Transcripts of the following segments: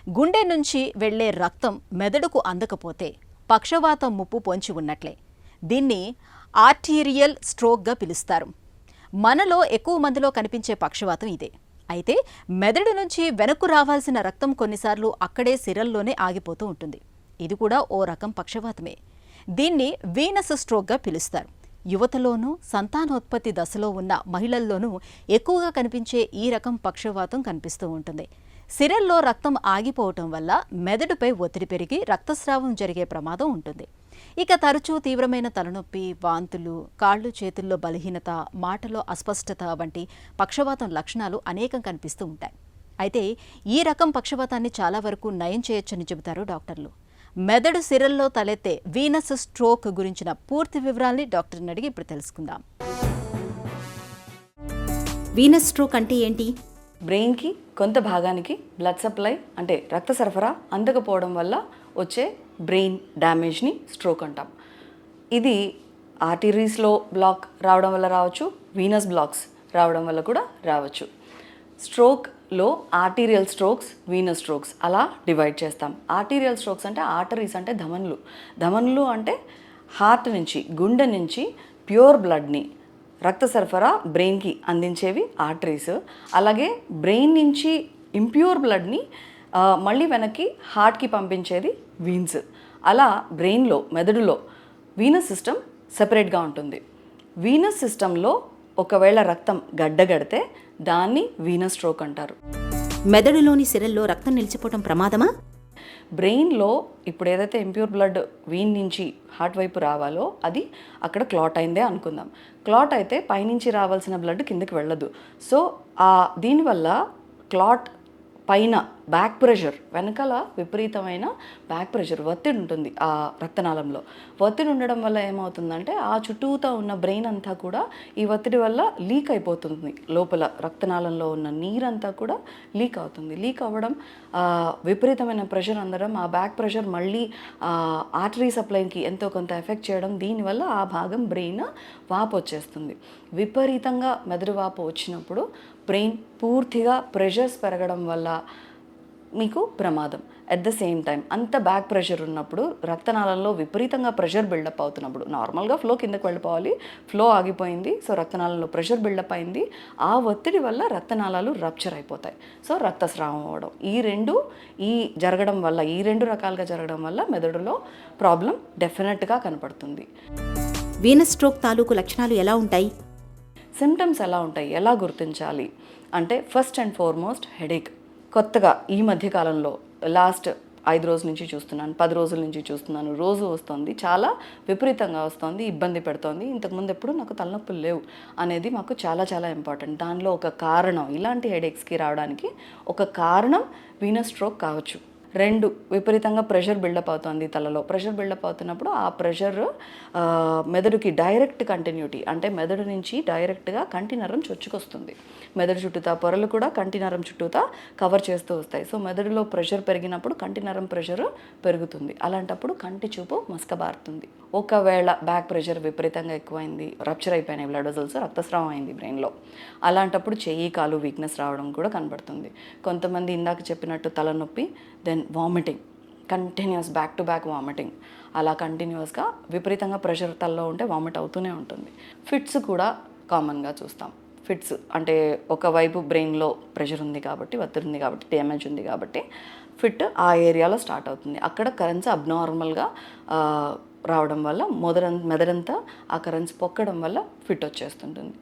గుండె నుంచి వెళ్లే రక్తం మెదడుకు అందకపోతే పక్షవాతం ముప్పు పొంచి ఉన్నట్లే. దీన్ని ఆర్టీరియల్ స్ట్రోక్గా పిలుస్తారు. మనలో ఎక్కువ మందిలో కనిపించే పక్షవాతం ఇదే. అయితే మెదడు నుంచి వెనక్కు రావాల్సిన రక్తం కొన్నిసార్లు అక్కడే సిరల్లోనే ఆగిపోతూ ఉంటుంది. ఇది కూడా ఓ రకం పక్షవాతమే. దీన్ని వీనస్ స్ట్రోక్గా పిలుస్తారు. యువతలోనూ సంతానోత్పత్తి దశలో ఉన్న మహిళల్లోనూ ఎక్కువగా కనిపించే ఈ రకం పక్షవాతం కనిపిస్తూ ఉంటుంది. సిరల్లో రక్తం ఆగిపోవటం వల్ల మెదడుపై ఒత్తిడి పెరిగి రక్తస్రావం జరిగే ప్రమాదం ఉంటుంది. ఇక తరచూ తీవ్రమైన తలనొప్పి, వాంతులు, కాళ్ళు చేతుల్లో బలహీనత, మాటలో అస్పష్టత వంటి పక్షవాతం లక్షణాలు అనేకం కనిపిస్తూ ఉంటాయి. అయితే ఈ రకం పక్షవాతాన్ని చాలా వరకు నయం చేయొచ్చని చెబుతారు డాక్టర్లు. మెదడు సిరల్లో తలెత్తే వీనస్ స్ట్రోక్ గురించిన పూర్తి వివరాల్ని డాక్టర్ని అడిగి ఇప్పుడు తెలుసుకుందాం. వీనస్ స్ట్రోక్ అంటే ఏంటి? బ్రెయిన్కి కొంత భాగానికి బ్లడ్ సప్లై అంటే రక్త సరఫరా అందకపోవడం వల్ల వచ్చే బ్రెయిన్ డ్యామేజ్ని స్ట్రోక్ అంటాం. ఇది ఆర్టరీస్లో బ్లాక్ రావడం వల్ల రావచ్చు, వీనస్ బ్లాక్స్ రావడం వల్ల కూడా రావచ్చు. స్ట్రోక్లో ఆర్టీరియల్ స్ట్రోక్స్, వీనస్ స్ట్రోక్స్ అలా డివైడ్ చేస్తాం. ఆర్టీరియల్ స్ట్రోక్స్ అంటే ఆర్టరీస్ అంటే ధమనులు. ధమనులు అంటే హార్ట్ నుంచి, గుండె నుంచి ప్యూర్ బ్లడ్ని రక్త సరఫరా బ్రెయిన్కి అందించేవి ఆర్టరీస్. అలాగే బ్రెయిన్ నుంచి ఇంప్యూర్ బ్లడ్ని మళ్ళీ వెనక్కి హార్ట్కి పంపించేది వీన్స్. అలా బ్రెయిన్లో, మెదడులో వీనస్ సిస్టమ్ సెపరేట్గా ఉంటుంది. వీనస్ సిస్టంలో ఒకవేళ రక్తం గడ్డగడితే దాన్ని వీనస్ స్ట్రోక్ అంటారు. మెదడులోని సిరల్లో రక్తం నిలిచిపోవడం ప్రమాదమా? బ్రెయిన్లో ఇప్పుడు ఏదైతే ఇంప్యూర్ బ్లడ్ వీన్ నుంచి హార్ట్ వైపు రావాలో అది అక్కడ క్లాట్ అయిందే అనుకుందాం. క్లాట్ అయితే పైనుంచి రావాల్సిన బ్లడ్ కిందకి వెళ్ళదు. సో దీనివల్ల క్లాట్ పైన బ్యాక్ ప్రెషర్, వెనకాల విపరీతమైన బ్యాక్ ప్రెషర్, ఒత్తిడి ఉంటుంది ఆ రక్తనాళంలో. ఒత్తిడి ఉండడం వల్ల ఏమవుతుందంటే ఆ చుట్టూతా ఉన్న బ్రెయిన్ అంతా కూడా ఈ ఒత్తిడి వల్ల లీక్ అయిపోతుంది. లోపల రక్తనాళంలో ఉన్న నీరంతా కూడా లీక్ అవుతుంది. లీక్ అవ్వడం, విపరీతమైన ప్రెషర్ అందడం, ఆ బ్యాక్ ప్రెషర్ మళ్ళీ ఆర్టరీ సప్లైకి ఎంతో కొంత ఎఫెక్ట్ చేయడం, దీనివల్ల ఆ భాగం బ్రెయిన్ వాపు వచ్చేస్తుంది. విపరీతంగా మెదడు వాపు వచ్చినప్పుడు బ్రెయిన్ పూర్తిగా ప్రెషర్స్ పెరగడం వల్ల మీకు ప్రమాదం. అట్ ద సేమ్ టైం అంత బ్యాక్ ప్రెషర్ ఉన్నప్పుడు రక్తనాళంలో విపరీతంగా ప్రెషర్ బిల్డప్ అవుతున్నప్పుడు, నార్మల్గా ఫ్లో కిందకు వెళ్ళిపోవాలి, ఫ్లో ఆగిపోయింది, సో రక్తనాళంలో ప్రెషర్ బిల్డప్ అయింది, ఆ ఒత్తిడి వల్ల రక్తనాళాలు రప్చర్ అయిపోతాయి. సో రక్తస్రావం అవ్వడం, ఈ జరగడం వల్ల, ఈ రెండు రకాలుగా జరగడం వల్ల మెదడులో ప్రాబ్లం డెఫినెట్గా కనపడుతుంది. వీనస్ స్ట్రోక్ తాలూకు లక్షణాలు ఎలా ఉంటాయి? సిమ్టమ్స్ ఎలా ఉంటాయి, ఎలా గుర్తించాలి అంటే ఫస్ట్ అండ్ ఫార్మోస్ట్ హెడేక్. కొత్తగా ఈ మధ్యకాలంలో లాస్ట్ 5 రోజుల నుంచి చూస్తున్నాను, 10 రోజుల నుంచి చూస్తున్నాను, రోజు వస్తుంది, చాలా విపరీతంగా వస్తుంది, ఇబ్బంది పెడుతోంది. ఇంతకుముందు ఎప్పుడు నాకు తలనొప్పులు లేవు అనేది మాకు చాలా చాలా ఇంపార్టెంట్. దానిలో ఒక కారణం, ఇలాంటి హెడేక్స్కి రావడానికి ఒక కారణం వీనస్ స్ట్రోక్ కావచ్చు. 2, విపరీతంగా ప్రెషర్ బిల్డప్ అవుతుంది తలలో. ప్రెషర్ బిల్డప్ అవుతున్నప్పుడు ఆ ప్రెషర్ మెదడుకి డైరెక్ట్ కంటిన్యూటీ, అంటే మెదడు నుంచి డైరెక్ట్గా కంటి నరం చొచ్చుకొస్తుంది. మెదడు చుట్టూతా పొరలు కూడా కంటి నరం చుట్టూతా కవర్ చేస్తూ వస్తాయి. సో మెదడులో ప్రెషర్ పెరిగినప్పుడు కంటి నరం ప్రెషర్ పెరుగుతుంది. అలాంటప్పుడు కంటి చూపు మసకబారుతుంది. ఒకవేళ బ్యాక్ ప్రెషర్ విపరీతంగా ఎక్కువైంది, రప్చర్ అయిపోయినాయి బ్లడ్ వెసల్స్, రక్తస్రావం అయింది బ్రెయిన్లో, అలాంటప్పుడు చెయ్యి కాలు వీక్నెస్ రావడం కూడా కనబడుతుంది. కొంతమంది ఇందాక చెప్పినట్టు తలనొప్పి, then vomiting, continuous back to back vomiting, అలా కంటిన్యూస్గా విపరీతంగా ప్రెషర్ తలలో ఉంటే వామిట్ అవుతూనే ఉంటుంది. ఫిట్స్ కూడా కామన్గా చూస్తాం. ఫిట్స్ అంటే ఒకవైపు బ్రెయిన్లో ప్రెషర్ ఉంది కాబట్టి, ఒత్తిడి ఉంది కాబట్టి, డ్యామేజ్ ఉంది కాబట్టి ఫిట్ ఆ ఏరియాలో స్టార్ట్ అవుతుంది. అక్కడ కరెన్సీ అబ్నార్మల్గా రావడం వల్ల మెదడంతా ఆ కరెన్సీ పొక్కడం వల్ల ఫిట్ వచ్చేస్తుంటుంది.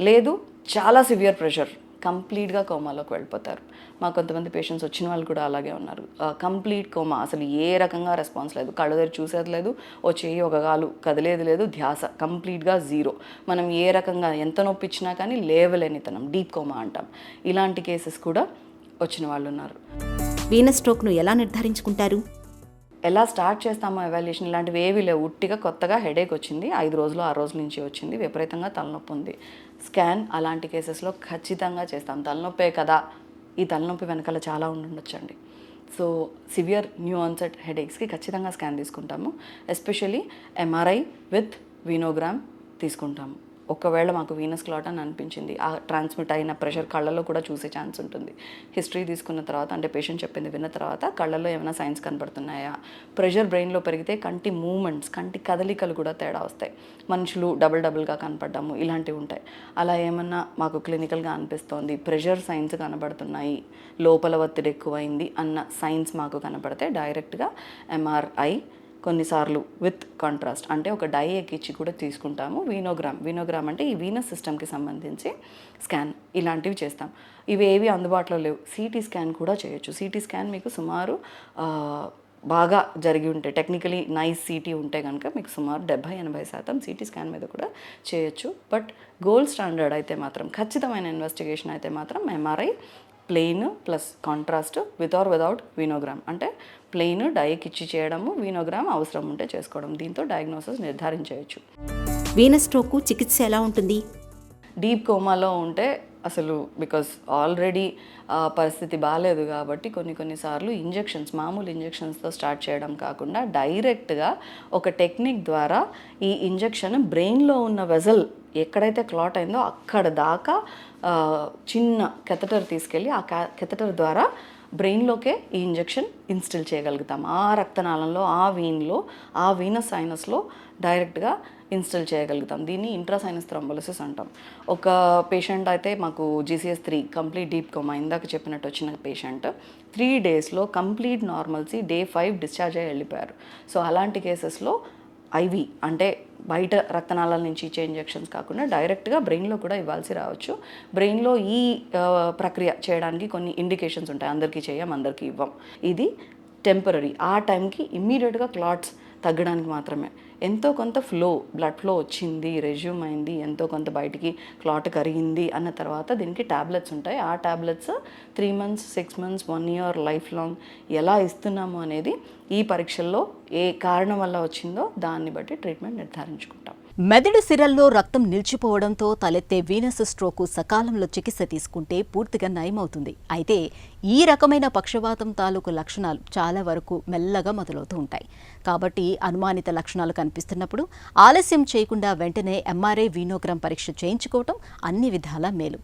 లేదు చాలా సివియర్ ప్రెషర్, కంప్లీట్గా కోమాలోకి వెళ్ళిపోతారు. మా కొంతమంది పేషెంట్స్ వచ్చిన వాళ్ళు కూడా అలాగే ఉన్నారు. కంప్లీట్ కోమా, అసలు ఏ రకంగా రెస్పాన్స్ లేదు, కళ్ళు దగ్గర చూసేది లేదు, ఓ చెయ్యి ఒక కాలు కదిలేదు లేదు, ధ్యాస కంప్లీట్గా జీరో. మనం ఏ రకంగా ఎంత నొప్పి ఇచ్చినా కానీ లేవలేనితనం, డీప్ కోమా అంటాం. ఇలాంటి కేసెస్ కూడా వచ్చిన వాళ్ళు ఉన్నారు. వీనస్ స్ట్రోక్ను ఎలా నిర్ధారించుకుంటారు? ఎలా స్టార్ట్ చేస్తామో ఎవాల్యుయేషన్ ఇలాంటివి ఏవీ లేవు. ఉట్టిగా కొత్తగా హెడేక్ వచ్చింది, 5 రోజులు 6 రోజుల నుంచి వచ్చింది, విపరీతంగా తలనొప్పి ఉంది, స్కాన్ అలాంటి కేసెస్లో ఖచ్చితంగా చేస్తాం. తలనొప్పే కదా, ఈ తలనొప్పి వెనకాల చాలా ఉండొచ్చండి. సో సివియర్ న్యూ ఆన్సెట్ హెడేక్స్కి ఖచ్చితంగా స్కాన్ తీసుకుంటాము. ఎస్పెషలీ ఎంఆర్ఐ విత్ వీనోగ్రామ్ తీసుకుంటాము. ఒకవేళ మాకు వీనస్ క్లాట్ అని అనిపించింది, ఆ ట్రాన్స్మిట్ అయిన ప్రెషర్ కళ్ళలో కూడా చూసే ఛాన్స్ ఉంటుంది. హిస్టరీ తీసుకున్న తర్వాత, అంటే పేషెంట్ చెప్పింది విన్న తర్వాత కళ్ళల్లో ఏమైనా సైన్స్ కనపడుతున్నాయా, ప్రెషర్ బ్రెయిన్లో పెరిగితే కంటి మూమెంట్స్, కంటి కదలికలు కూడా తేడా వస్తాయి, మనుషులు డబుల్గా కనపడ్డాము, ఇలాంటివి ఉంటాయి. అలా ఏమన్నా మాకు క్లినికల్గా అనిపిస్తోంది, ప్రెషర్ సైన్స్ కనబడుతున్నాయి, లోపల ఒత్తిడి ఎక్కువైంది అన్న సైన్స్ మాకు కనపడితే డైరెక్ట్గా MRI, కొన్నిసార్లు విత్ కాంట్రాస్ట్ అంటే ఒక డై ఎక్కించి కూడా తీసుకుంటాము. వీనోగ్రామ్ అంటే ఈ వీనస్ సిస్టమ్కి సంబంధించి స్కాన్, ఇలాంటివి చేస్తాం. ఇవి ఏవి అందుబాటులో లేవు. CT స్కాన్ కూడా చేయొచ్చు. CT స్కాన్ మీకు సుమారు బాగా జరిగి ఉంటే, టెక్నికలీ నైస్ CT ఉంటే కనుక మీకు సుమారు 70-80% CT స్కాన్ మీద కూడా చేయొచ్చు. బట్ గోల్డ్ స్టాండర్డ్ అయితే మాత్రం, ఖచ్చితమైన ఇన్వెస్టిగేషన్ అయితే మాత్రం MRI plain plus contrast with or without venogram, అంటే ప్లెయిన్ డైకి ఇచ్చి చేయడము, వీనోగ్రామ్ అవసరం ఉంటే చేసుకోవడం. దీంతో డయాగ్నోసిస్ నిర్ధారించవచ్చు. వీనస్ స్ట్రోక్కు చికిత్స ఎలా ఉంటుంది? డీప్ కోమాలో ఉంటే అసలు బికాస్ ఆల్రెడీ పరిస్థితి బాగాలేదు కాబట్టి కొన్నిసార్లు ఇంజెక్షన్స్, మామూలు ఇంజెక్షన్స్తో స్టార్ట్ చేయడం కాకుండా డైరెక్ట్గా ఒక టెక్నిక్ ద్వారా ఈ ఇంజెక్షన్ బ్రెయిన్లో ఉన్న వెజల్ ఎక్కడైతే క్లాట్ అయిందో అక్కడ దాకా చిన్న కెథటర్ తీసుకెళ్ళి ఆ కెథటర్ ద్వారా బ్రెయిన్లోకే ఈ ఇంజెక్షన్ ఇన్స్టిల్ చేయగలుగుతాం. ఆ రక్తనాళంలో, ఆ వీన్లో, ఆ వీనస్ సైనస్లో డైరెక్ట్గా ఇన్స్టిల్ చేయగలుగుతాం. దీన్ని ఇంట్రాసైనస్ థ్రోంబోలిసిస్ అంటాం. ఒక పేషెంట్ అయితే మాకు GCS3 కంప్లీట్ డీప్ కోమా, ఇందాక చెప్పినట్టు వచ్చిన పేషెంట్ 3 డేస్లో కంప్లీట్ నార్మల్సీ, Day 5 డిశ్చార్జ్ అయ్యి వెళ్ళిపోయారు. సో అలాంటి కేసెస్లో IV అంటే బయట రక్తనాళాల నుంచి ఇచ్చే ఇంజెక్షన్స్ కాకుండా డైరెక్ట్గా బ్రెయిన్లో కూడా ఇవ్వాల్సి రావచ్చు. బ్రెయిన్లో ఈ ప్రక్రియ చేయడానికి కొన్ని ఇండికేషన్స్ ఉంటాయి. అందరికీ చేయం, అందరికీ ఇవ్వం. ఇది టెంపరీ, ఆ టైంకి ఇమ్మీడియట్గా క్లాట్స్ తగ్గడానికి మాత్రమే. ఎంతో కొంత బ్లడ్ ఫ్లో వచ్చింది, రెజ్యూమ్ అయింది, ఎంతో కొంత బయటికి క్లాట్ కరిగింది అన్న తర్వాత దీనికి ట్యాబ్లెట్స్ ఉంటాయి. ఆ tablets 3 months, 6 months, 1 year, life long ఎలా ఇస్తున్నాము అనేది ఈ పరీక్షల్లో ఏ కారణం వల్ల వచ్చిందో దాన్ని బట్టి ట్రీట్మెంట్ నిర్ధారించుకుంటాం. మెదడు సిరల్లో రక్తం నిలిచిపోవడంతో తలెత్తే వీనస్ స్ట్రోకు సకాలంలో చికిత్స తీసుకుంటే పూర్తిగా నయమవుతుంది. అయితే ఈ రకమైన పక్షవాతం తాలూకు లక్షణాలు చాలా వరకు మెల్లగా మొదలవుతూ ఉంటాయి. కాబట్టి అనుమానిత లక్షణాలు కనిపిస్తున్నప్పుడు ఆలస్యం చేయకుండా వెంటనే MRI, వీనోగ్రామ్ పరీక్ష చేయించుకోవటం అన్ని విధాలా మేలు.